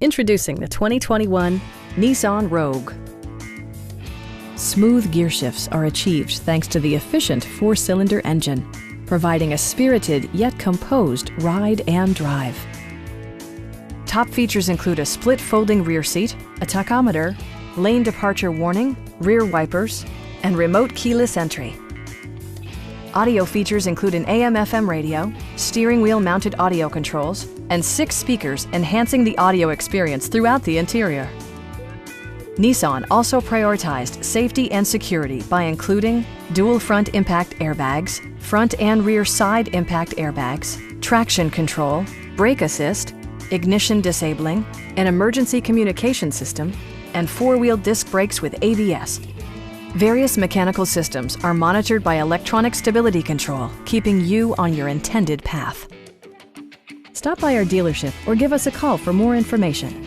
Introducing the 2021 Nissan Rogue. Smooth gear shifts are achieved thanks to the efficient 4-cylinder engine, providing a spirited yet composed ride and drive. Top features include a split folding rear seat, a tachometer, lane departure warning, rear wipers, and remote keyless entry. Audio features include an AM/FM radio, steering wheel mounted audio controls, and 6 speakers enhancing the audio experience throughout the interior. Nissan also prioritized safety and security by including dual front impact airbags, front and rear side impact airbags, traction control, brake assist, ignition disabling, an emergency communication system, and 4-wheel disc brakes with ABS. Various mechanical systems are monitored by electronic stability control, keeping you on your intended path. Stop by our dealership or give us a call for more information.